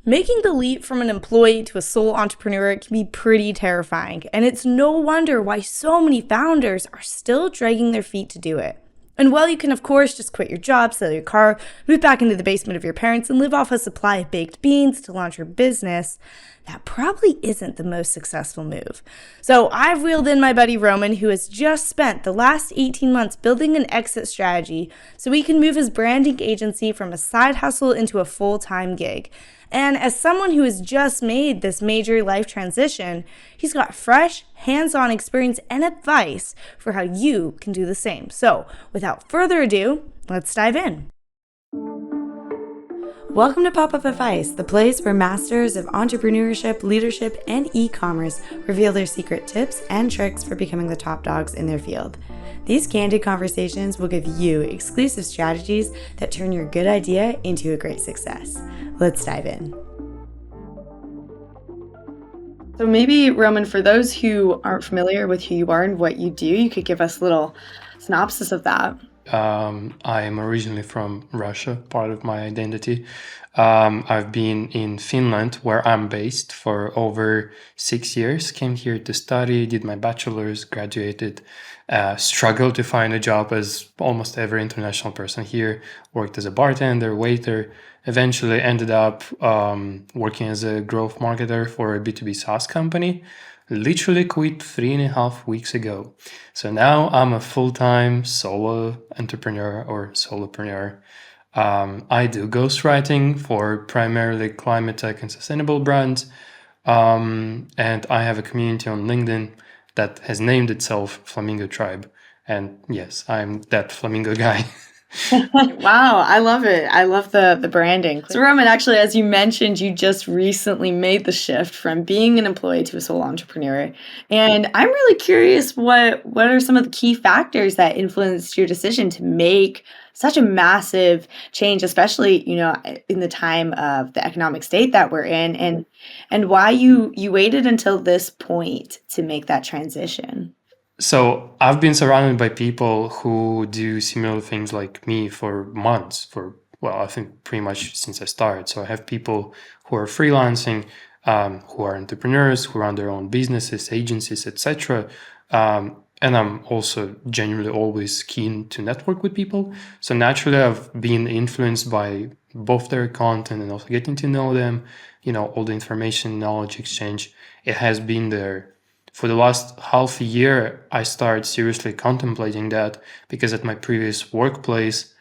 Making the leap from an employee to a sole entrepreneur can be pretty terrifying, and it's no wonder why so many founders are still dragging their feet to do it. And while you can, of course, just quit your job, sell your car, move back into the basement of your parents, and live off a supply of baked beans to launch your business, that probably isn't the most successful move. So I've wheeled in my buddy Roman, who has just spent the last 18 months building an exit strategy so he can move his branding agency from a side hustle into a full-time gig. And as someone who has just made this major life transition, he's got fresh, hands-on experience and advice for how you can do the same. So, without further ado, let's dive in. Welcome to Popup Advice, the place where masters of entrepreneurship, leadership, and e-commerce reveal their secret tips and tricks for becoming the top dogs in their field. These candid conversations will give you exclusive strategies that turn your good idea into a great success. Let's dive in. So maybe, Roman, for those who aren't familiar with who you are and what you do, you could give us a little synopsis of that. I am originally from Russia, part of my identity. I've been in Finland, where I'm based, for over 6 years. Came here to study, did my bachelor's, graduated, struggled to find a job as almost every international person here. Worked as a bartender, waiter, eventually ended up working as a growth marketer for a B2B SaaS company. Literally quit 3.5 weeks ago. So now I'm a full-time solo entrepreneur or solopreneur. I do ghostwriting for primarily climate tech and sustainable brands. And I have a community on LinkedIn that has named itself Flamingo Tribe. And yes, I'm that flamingo guy. Wow, I love it. I love the branding. So Roman, actually, as you mentioned, you just recently made the shift from being an employee to a sole entrepreneur. And I'm really curious, what are some of the key factors that influenced your decision to make such a massive change, especially, in the time of the economic state that we're in, and why you waited until this point to make that transition? So I've been surrounded by people who do similar things like me for months, I think pretty much since I started. So I have people who are freelancing, who are entrepreneurs, who run their own businesses, agencies, etc. And I'm also genuinely always keen to network with people. So naturally, I've been influenced by both their content and also getting to know them, all the information, knowledge exchange. It has been there. For the last half a year, I started seriously contemplating that because at my previous workplace,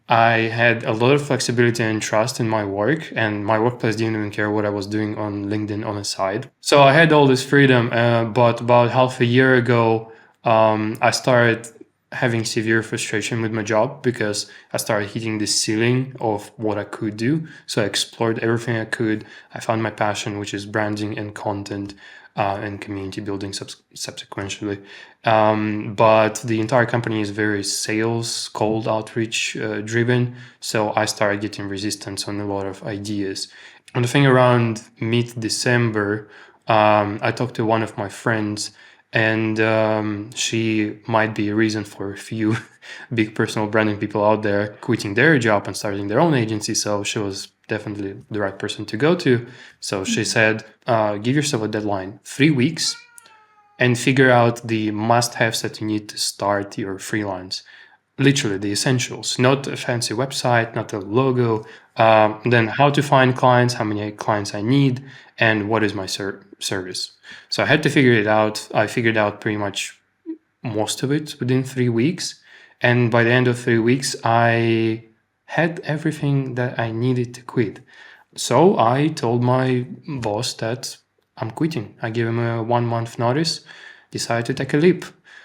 I had a lot of flexibility and trust in my work, and my workplace didn't even care what I was doing on LinkedIn on the side. So I had all this freedom, but about half a year ago, I started having severe frustration with my job because I started hitting the ceiling of what I could do. So I explored everything I could. I found my passion, which is branding and content. And community building subsequently. But the entire company is very sales, cold outreach driven. So I started getting resistance on a lot of ideas. And the thing around mid-December, I talked to one of my friends, and she might be a reason for a few big personal branding people out there quitting their job and starting their own agency. So she was definitely the right person to go to. So she said, give yourself a deadline, 3 weeks, and figure out the must-haves that you need to start your freelance. Literally the essentials, not a fancy website, not a logo, then how to find clients, how many clients I need, and what is my service. So I had to figure it out. I figured out pretty much most of it within 3 weeks. And by the end of 3 weeks, I had everything that I needed to quit. So I told my boss that I'm quitting. I gave him a 1 month notice, decided to take a leap.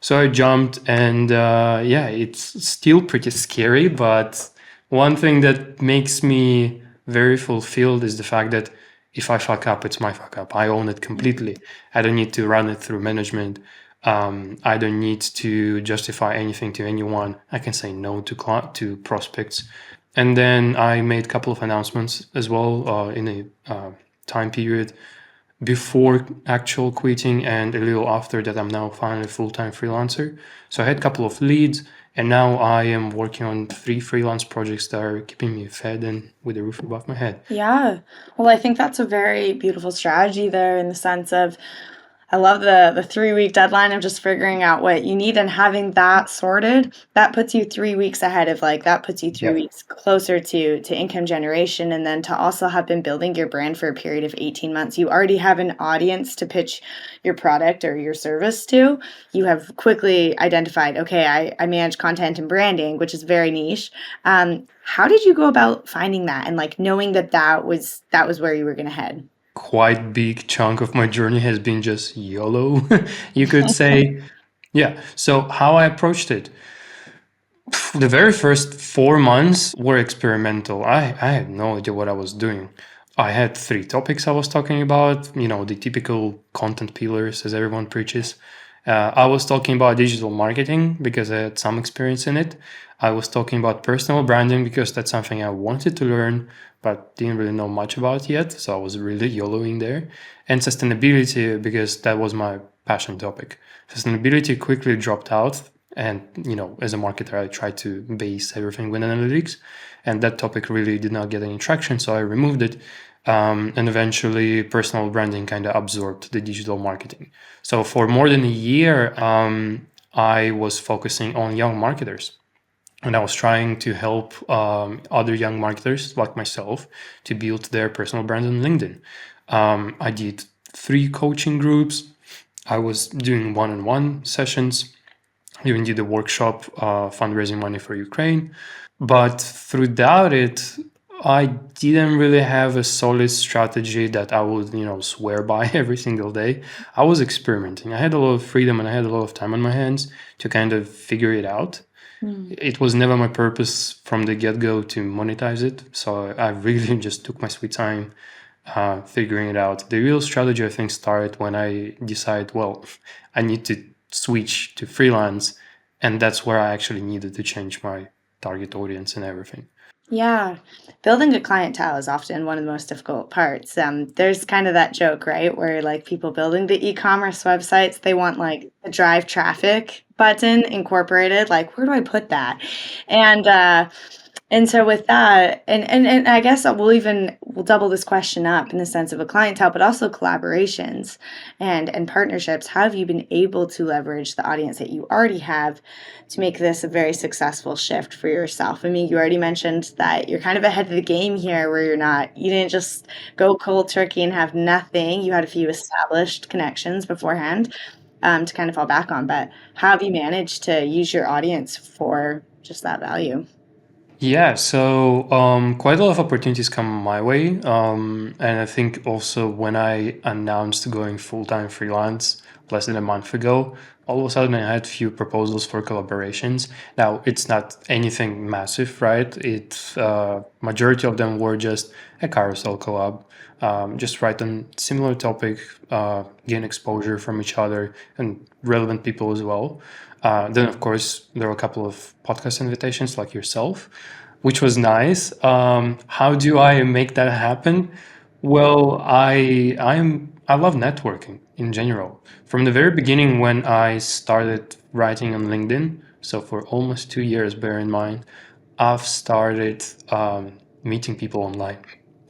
So I jumped, and it's still pretty scary, but one thing that makes me very fulfilled is the fact that if I fuck up, it's my fuck up. I own it completely. I don't need to run it through management. I don't need to justify anything to anyone. I can say no to prospects. And then I made a couple of announcements as well in a time period before actual quitting and a little after that. I'm now finally a full-time freelancer. So I had a couple of leads, And now I am working on 3 freelance projects that are keeping me fed and with a roof above my head. Yeah. Well, I think that's a very beautiful strategy there in the sense of I love the 3 week deadline of just figuring out what you need and having that sorted. That puts you 3 weeks ahead of like that puts you three Yeah. weeks closer to income generation. And then to also have been building your brand for a period of 18 months, you already have an audience to pitch your product or your service to. You have quickly identified, okay, I manage content and branding, which is very niche. How did you go about finding that and like knowing that that was where you were going to head? Quite big chunk of my journey has been just YOLO, you could say. Yeah. So how I approached it. The very first 4 months were experimental. I had no idea what I was doing. I had 3 topics I was talking about, the typical content pillars as everyone preaches. I was talking about digital marketing because I had some experience in it. I was talking about personal branding because that's something I wanted to learn, but didn't really know much about yet. So I was really YOLOing there. And sustainability because that was my passion topic. Sustainability quickly dropped out. And, as a marketer, I try to base everything with analytics. And that topic really did not get any traction. So I removed it. And eventually, personal branding kind of absorbed the digital marketing. So for more than a year, I was focusing on young marketers. And I was trying to help other young marketers like myself to build their personal brand on LinkedIn. I did 3 coaching groups. I was doing one-on-one sessions, even did a workshop fundraising money for Ukraine. But throughout it, I didn't really have a solid strategy that I would, swear by every single day. I was experimenting. I had a lot of freedom and I had a lot of time on my hands to kind of figure it out. It was never my purpose from the get-go to monetize it. So I really just took my sweet time figuring it out. The real strategy, I think, started when I decided, well, I need to switch to freelance. And that's where I actually needed to change my target audience and everything. Yeah, building a clientele is often one of the most difficult parts. There's kind of that joke, right, where like people building the e-commerce websites, they want like the drive traffic button incorporated. Like, where do I put that? And and so with that, and I guess we'll double this question up in the sense of a clientele, but also collaborations and partnerships. How have you been able to leverage the audience that you already have to make this a very successful shift for yourself? I mean, you already mentioned that you're kind of ahead of the game here, where you didn't just go cold turkey and have nothing. You had a few established connections beforehand to kind of fall back on. But how have you managed to use your audience for just that value? Yeah, so quite a lot of opportunities come my way. And I think also when I announced going full-time freelance less than a month ago, all of a sudden I had few proposals for collaborations. Now, it's not anything massive, right? Majority of them were just a carousel collab, just write on similar topic, gain exposure from each other and relevant people as well. Then, of course, there were a couple of podcast invitations like yourself, which was nice. How do I make that happen? Well, I love networking in general. From the very beginning, when I started writing on LinkedIn, so for almost 2 years, bear in mind, I've started meeting people online.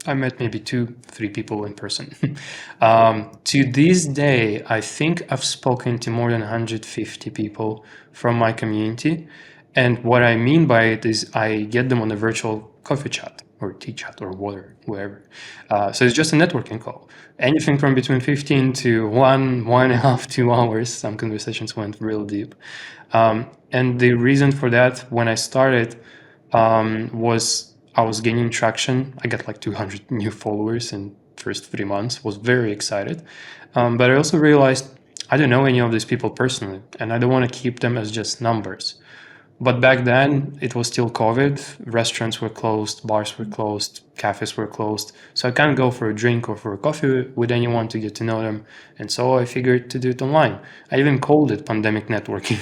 I met maybe 2, 3 people in person. To this day, I think I've spoken to more than 150 people from my community. And what I mean by it is I get them on a virtual coffee chat or tea chat or water, wherever. So it's just a networking call. Anything from between 15 to 1.5, 2 hours. Some conversations went real deep. And the reason for that, when I started, was I was gaining traction. I got like 200 new followers in first 3 months. Was very excited, but I also realized I don't know any of these people personally, and I don't want to keep them as just numbers. But back then, it was still COVID. Restaurants were closed, bars were closed, cafes were closed. So I can't go for a drink or for a coffee with anyone to get to know them. And so I figured to do it online. I even called it pandemic networking.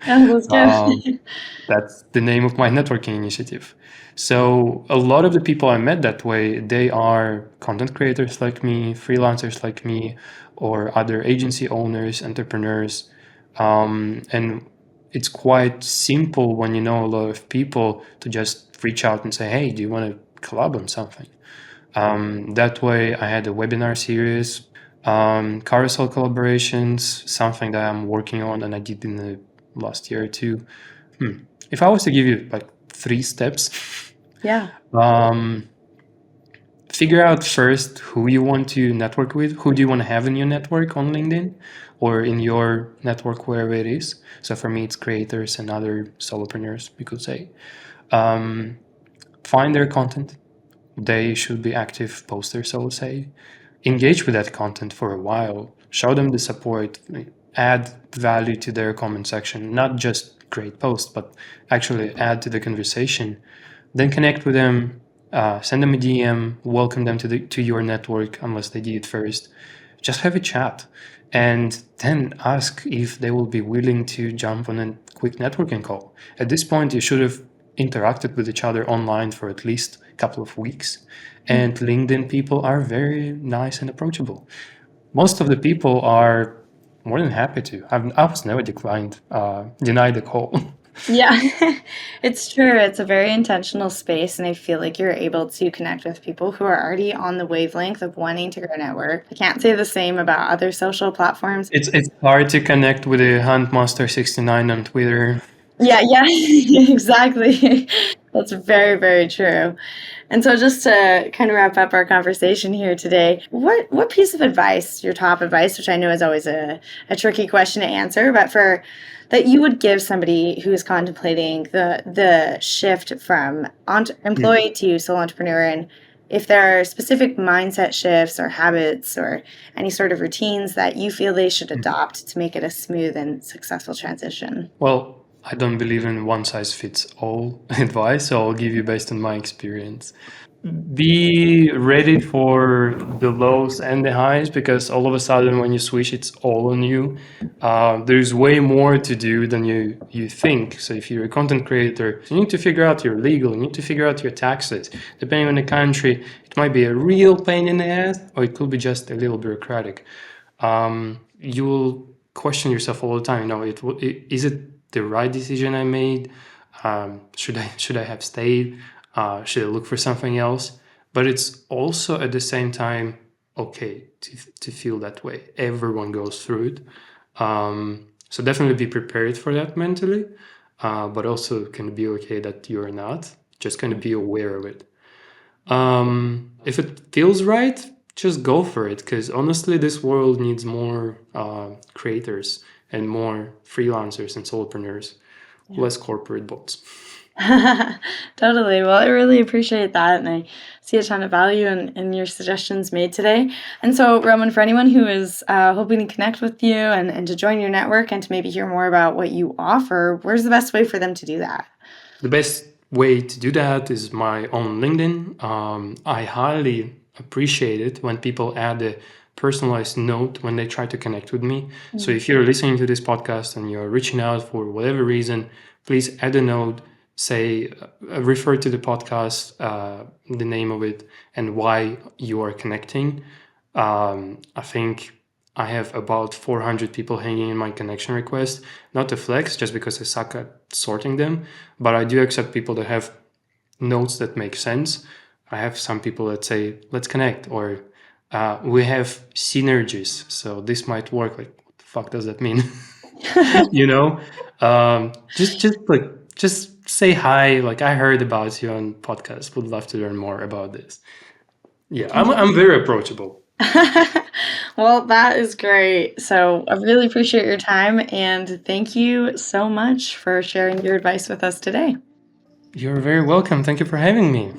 Oh, that's Um, good. that's the name of my networking initiative. So a lot of the people I met that way, they are content creators like me, freelancers like me, or other agency owners, entrepreneurs. And it's quite simple when you know a lot of people to just reach out and say, hey, do you want to collab on something? That way, I had a webinar series, carousel collaborations, something that I'm working on and I did in the last year or two. If I was to give you like 3 steps, Yeah. figure out first who you want to network with, who do you want to have in your network on LinkedIn or in your network, wherever it is. So for me, it's creators and other solopreneurs, we could say. Find their content. They should be active posters, I would say. Engage with that content for a while. Show them the support. Add value to their comment section. Not just great posts, but actually add to the conversation. Then connect with them. Send them a DM. Welcome them to your network, unless they did it first. Just have a chat, and then ask if they will be willing to jump on a quick networking call. At this point, you should have interacted with each other online for at least a couple of weeks. And LinkedIn people are very nice and approachable. Most of the people are more than happy to. I was never denied the call. Yeah, it's true. It's a very intentional space, and I feel like you're able to connect with people who are already on the wavelength of wanting to grow a network. I can't say the same about other social platforms. It's hard to connect with a Huntmaster69 on Twitter. Yeah, yeah, exactly. That's very, very true. And so just to kind of wrap up our conversation here today, what piece of advice, your top advice, which I know is always a tricky question to answer, but for that you would give somebody who is contemplating the shift from employee to sole entrepreneur, and if there are specific mindset shifts or habits or any sort of routines that you feel they should adopt to make it a smooth and successful transition? Well, I don't believe in one size fits all advice, so I'll give you based on my experience. Be ready for the lows and the highs, because all of a sudden when you switch, it's all on you. There's way more to do than you think. So if you're a content creator, you need to figure out your legal, you need to figure out your taxes. Depending on the country, it might be a real pain in the ass, or it could be just a little bureaucratic. You will question yourself all the time. Is it the right decision I made? Should I have stayed? Should I look for something else? But it's also at the same time okay to feel that way. Everyone goes through it. So definitely be prepared for that mentally, but also can be okay that you're not. Just kind of be aware of it. If it feels right, just go for it, because honestly, this world needs more creators and more freelancers and solopreneurs, less corporate bots. Totally. Well, I really appreciate that, and I see a ton of value in your suggestions made today. And so, Roman, for anyone who is hoping to connect with you and to join your network and to maybe hear more about what you offer, where's the best way for them to do that? The best way to do that is my own LinkedIn. I highly appreciate it when people add a personalized note when they try to connect with me. So if you're listening to this podcast and you're reaching out for whatever reason, please add a note, say, refer to the podcast, the name of it, and why you are connecting. I think I have about 400 people hanging in my connection request. Not to flex, just because I suck at sorting them, but I do accept people that have notes that make sense. I have some people that say, let's connect, or we have synergies, so this might work. Like, what the fuck does that mean? you know, just say hi. Like, I heard about you on podcast. Would love to learn more about this. Yeah, I'm very approachable. Well, that is great. So I really appreciate your time, and thank you so much for sharing your advice with us today. You're very welcome. Thank you for having me.